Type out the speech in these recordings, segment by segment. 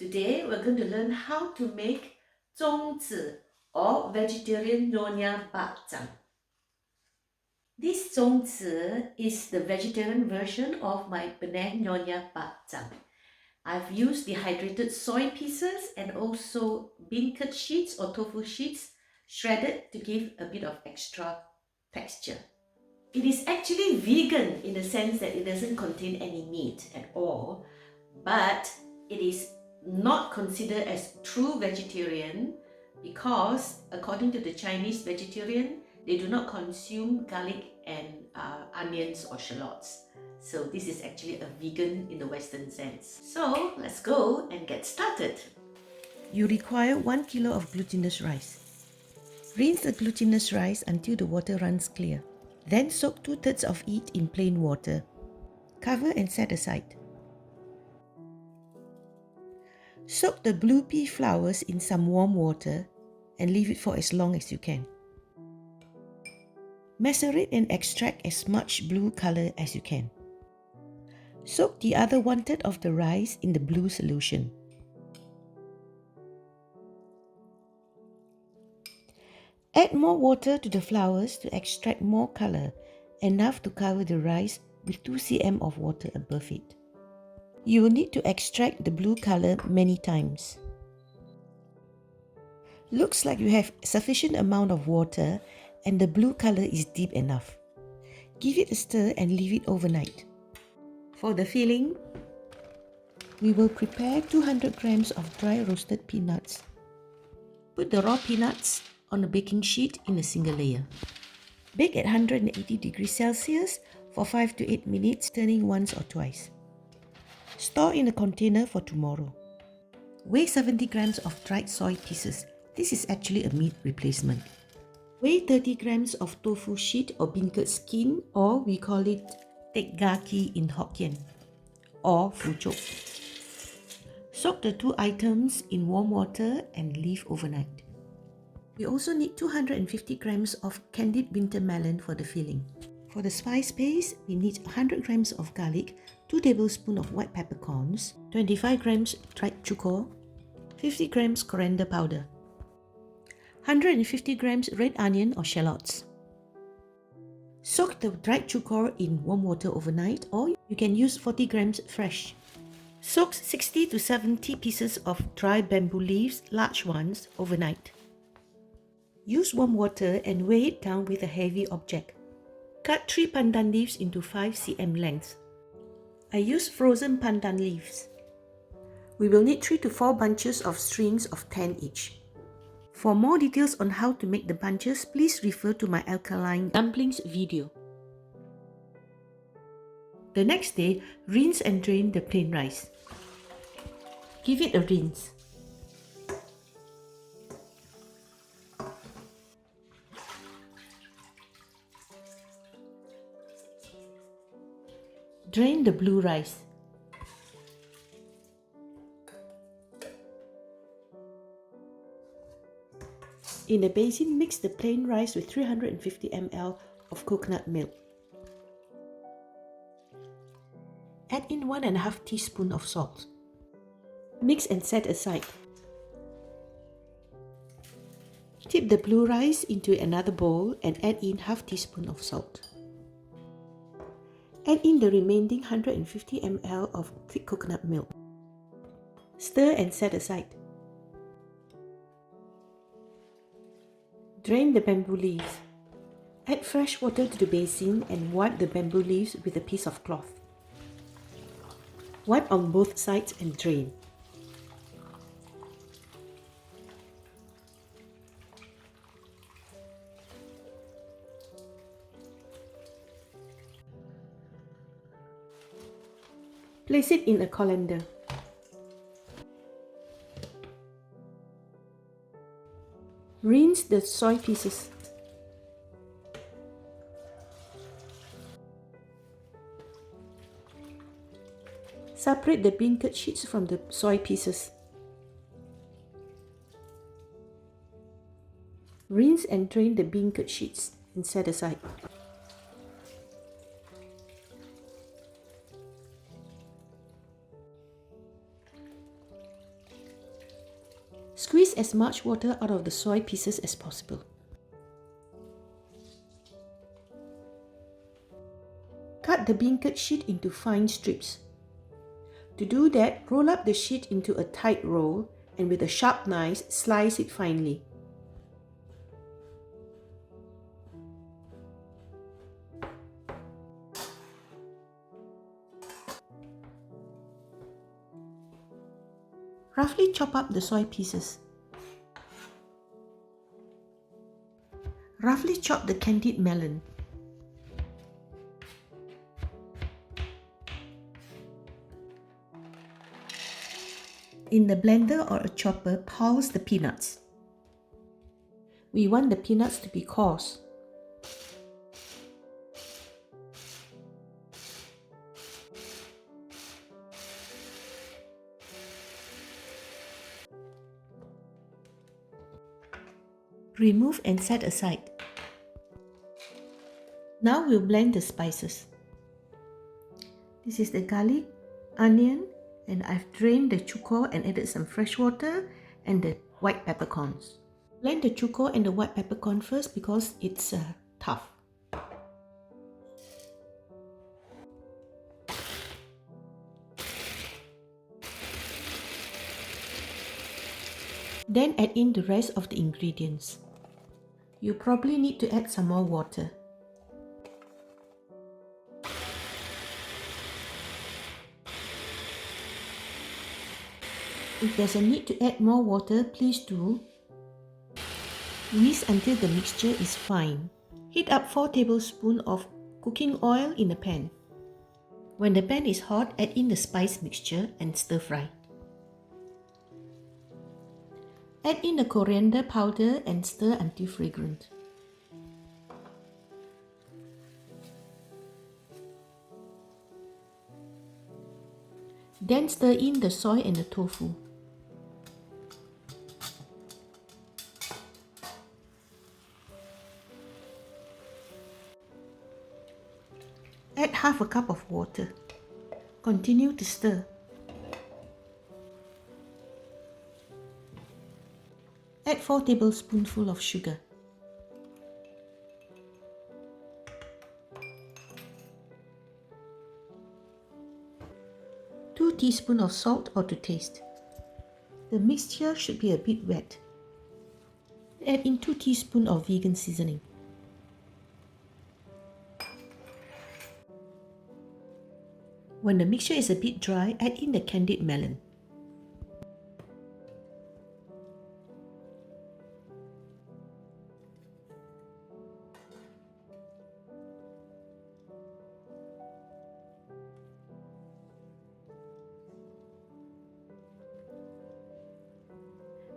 Today we're going to learn how to make Zong Zi or vegetarian Nyonya Bak Chang. This Zong Zi is the vegetarian version of my Penang Nyonya Bak Chang. I've used dehydrated soy pieces and also beancurd sheets or tofu sheets shredded to give a bit of extra texture. It is actually vegan in the sense that it doesn't contain any meat at all, but it is not considered as true vegetarian because according to the Chinese vegetarian, they do not consume garlic and onions or shallots. So this is actually a vegan in the Western sense. So let's go and get started. You require 1 kilo of glutinous rice. Rinse the glutinous rice until the water runs clear. Then soak 2/3 of it in plain water. Cover and set aside. Soak the blue pea flowers in some warm water and leave it for as long as you can. Macerate and extract as much blue color as you can. Soak the other 1/3 of the rice in the blue solution. Add more water to the flowers to extract more color, enough to cover the rice with 2 cm of water above it. You will need to extract the blue color many times. Looks like you have sufficient amount of water and the blue color is deep enough. Give it a stir and leave it overnight. For the filling, we will prepare 200 grams of dry roasted peanuts. Put the raw peanuts on a baking sheet in a single layer. Bake at 180 degrees Celsius for 5 to 8 minutes, turning once or twice. Store in a container for tomorrow. Weigh 70 grams of dried soy pieces. This is actually a meat replacement. Weigh 30 grams of tofu sheet or beancurd skin, or we call it tek ga ki in Hokkien, or fu chok. Soak the two items in warm water and leave overnight. We also need 250 grams of candied winter melon for the filling. For the spice paste, we need 100 grams of garlic, 2 tablespoons of white peppercorns, 25 grams dried cukur, 50 grams coriander powder, 150 grams red onion or shallots. Soak the dried cukur in warm water overnight, or you can use 40 grams fresh. Soak 60 to 70 pieces of dry bamboo leaves, large ones, overnight. Use warm water and weigh it down with a heavy object. Cut 3 pandan leaves into 5 cm lengths. I use frozen pandan leaves. We will need 3 to 4 bunches of strings of 10 each. For more details on how to make the bunches, please refer to my alkaline dumplings video. The next day, rinse and drain the plain rice. Give it a rinse. Drain the blue rice. In a basin, mix the plain rice with 350 ml of coconut milk. Add in 1.5 teaspoons of salt. Mix and set aside. Tip the blue rice into another bowl and add in 1/2 teaspoon of salt. Add in the remaining 150 ml of thick coconut milk. Stir and set aside. Drain the bamboo leaves. Add fresh water to the basin and wipe the bamboo leaves with a piece of cloth. Wipe on both sides and drain. Place it in a colander. Rinse the soy pieces. Separate the beancurd sheets from the soy pieces. Rinse and drain the beancurd sheets and set aside. Squeeze as much water out of the soy pieces as possible. Cut the beancurd sheet into fine strips. To do that, roll up the sheet into a tight roll and with a sharp knife, slice it finely. Roughly chop up the soy pieces. Roughly chop the candied melon. In the blender or a chopper, pulse the peanuts. We want the peanuts to be coarse. Remove and set aside. Now we'll blend the spices. This is the garlic, onion, and I've drained the cukur and added some fresh water and the white peppercorns. Blend the cukur and the white peppercorn first because it's tough. Then add in the rest of the ingredients. You probably need to add some more water. If there's a need to add more water, please do. Whisk until the mixture is fine. Heat up 4 tablespoons of cooking oil in a pan. When the pan is hot, add in the spice mixture and stir fry. Add in the coriander powder and stir until fragrant. Then stir in the soy and the tofu. Add half a cup of water. Continue to stir. Add 4 tablespoonfuls of sugar. Two teaspoons of salt or to taste. The mixture should be a bit wet. Add in 2 teaspoons of vegan seasoning. When the mixture is a bit dry, add in the candied melon.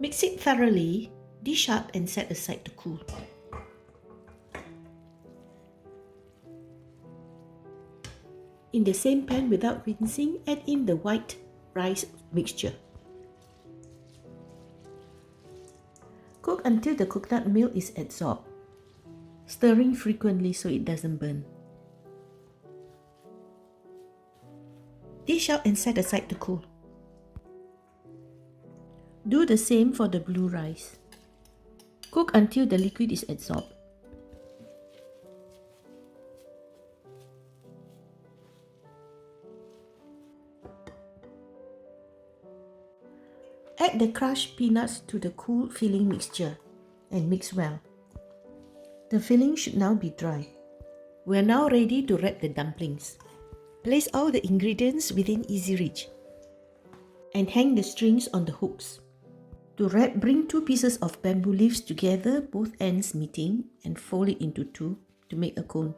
Mix it thoroughly, dish up and set aside to cool. In the same pan without rinsing, add in the white rice mixture. Cook until the coconut milk is absorbed, stirring frequently so it doesn't burn. Dish out and set aside to cool. Do the same for the blue rice. Cook until the liquid is absorbed. Add the crushed peanuts to the cool filling mixture and mix well. The filling should now be dry. We are now ready to wrap the dumplings. Place all the ingredients within easy reach and hang the strings on the hooks. To wrap, bring 2 pieces of bamboo leaves together, both ends meeting, and fold it into 2 to make a cone.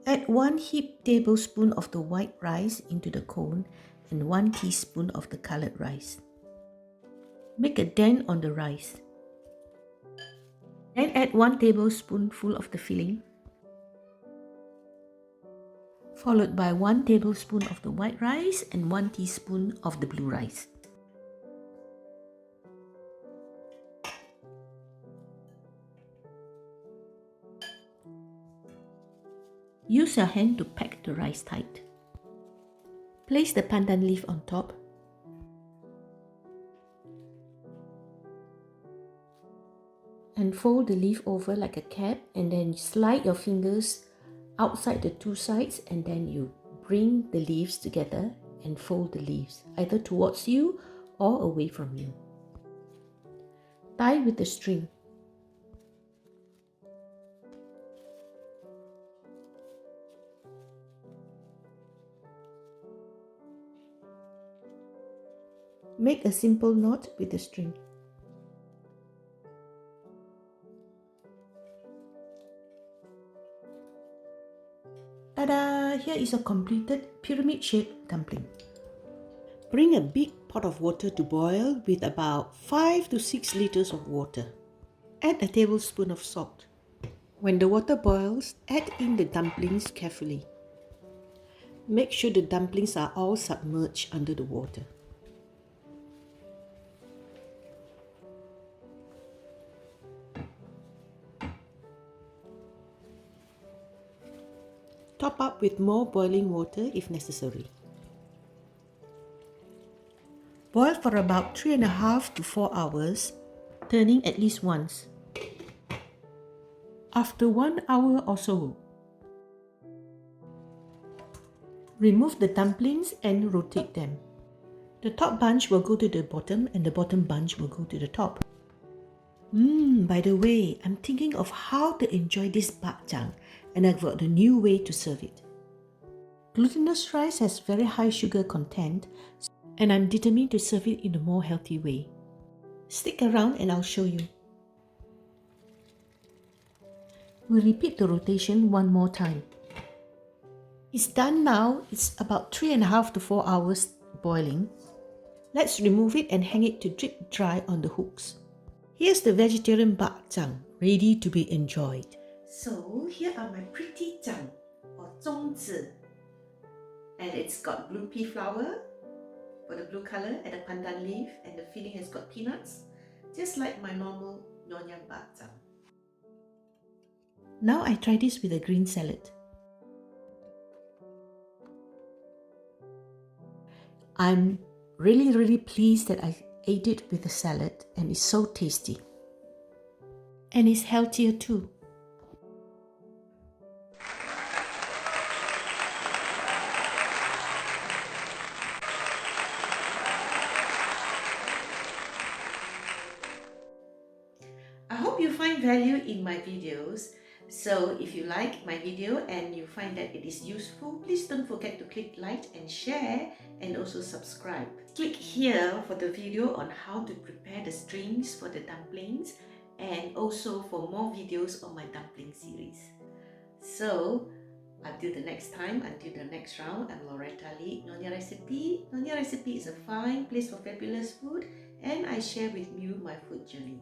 Add 1 heaped tablespoon of the white rice into the cone and 1 teaspoon of the colored rice. Make a dent on the rice. Then add 1 tablespoonful of the filling, followed by 1 tablespoon of the white rice and 1 teaspoon of the blue rice. Use your hand to pack the rice tight. Place the pandan leaf on top. and fold the leaf over like a cap, and then slide your fingers outside the two sides, and then you bring the leaves together and fold the leaves either towards you or away from you. Tie with the string. Make a simple knot with the string. Ta-da! Here is a completed pyramid-shaped dumpling. Bring a big pot of water to boil with about 5 to 6 liters of water. Add a tablespoon of salt. When the water boils, add in the dumplings carefully. Make sure the dumplings are all submerged under the water. Top up with more boiling water if necessary. Boil for about 3.5 to 4 hours, turning at least once. After 1 hour or so, remove the dumplings and rotate them. The top bunch will go to the bottom and the bottom bunch will go to the top. By the way, I'm thinking of how to enjoy this bak chang, and I've got a new way to serve it. Glutinous rice has very high sugar content, and I'm determined to serve it in a more healthy way. Stick around and I'll show you. We'll repeat the rotation one more time. It's done now. It's about 3.5 to 4 hours boiling. Let's remove it and hang it to drip dry on the hooks. Here's the vegetarian bak chang, ready to be enjoyed. So here are my pretty chang, or Zong Zi. And it's got blue pea flower for the blue color and a pandan leaf, and the filling has got peanuts, just like my normal Nyonya Bak Chang. Now I try this with a green salad. I'm really pleased that I ate it with a salad, and it's so tasty. And it's healthier too. I hope you find value in my videos. So if you like my video and you find that it is useful, please don't forget to click like and share, and also subscribe. Click here for the video on how to prepare the strings for the dumplings, and also for more videos on my dumpling series. So until the next time, until the next round, I'm Loretta Lee, Nyonya Recipe. Nyonya Recipe is a fine place for fabulous food, and I share with you my food journey.